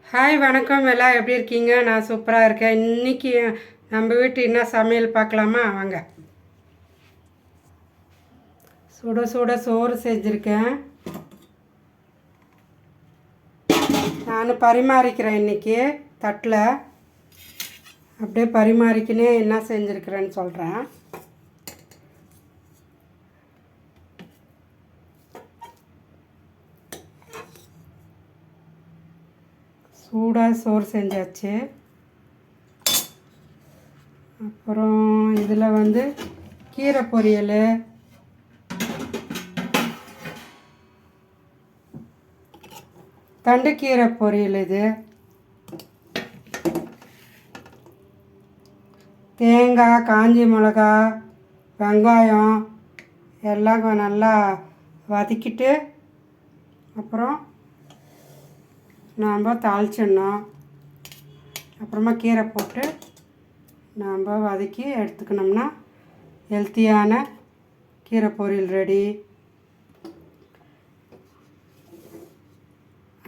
Hi வணக்கம், எல்லாம் எப்படி இருக்கீங்க? நான் சூப்பராக இருக்கேன். இன்றைக்கி நம்ம வீட்டு என்ன சமையல் பார்க்கலாமா? வாங்க. சுட சுட சோறு செஞ்சுருக்கேன். நான் பரிமாறிக்கிறேன் இன்றைக்கி தட்டில். அப்படியே பரிமாறிக்கினே என்ன செஞ்சுருக்கிறேன்னு சொல்கிறேன். சூடாக சோறு செஞ்சாச்சு. அப்புறம் இதில் கீரை பொரியல், தண்டுக்கீரை பொரியல், இது தேங்காய், காஞ்சி மிளகா, வெங்காயம் எல்லாம் நல்லா வதக்கிட்டு அப்புறம் நாம் தாளிச்சிடணும். அப்புறமா கீரை போட்டு நாம் வதக்கி எடுத்துக்கணும்னா ஹெல்த்தியான கீரை பொரியல் ரெடி.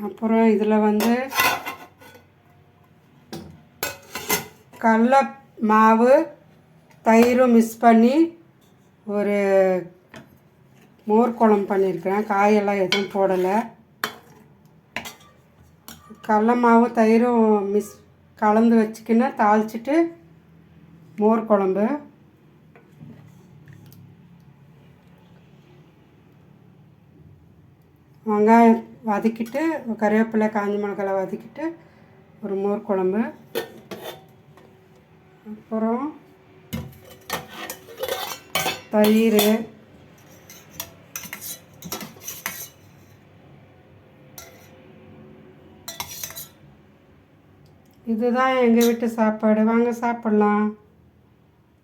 அப்புறம் இதில் கடலை மாவு தயிரும் மிக்ஸ் பண்ணி ஒரு மோர் குழம்பு பண்ணியிருக்கிறேன். காயெல்லாம் எதுவும் போடலை. கடலை மாவு தயிரும் கலந்து வச்சுக்கின்னு தாளிச்சிட்டு மோர் குழம்பு. வெங்காயம் வதக்கிட்டு கருவேப்பிலை காஞ்சி மிளகாய் வதக்கிட்டு ஒரு மோர் குழம்பு. அப்புறம் தயிர், இதுதான் எங்கள் வீட்டு சாப்பாடு. வாங்க சாப்பிட்லாம்.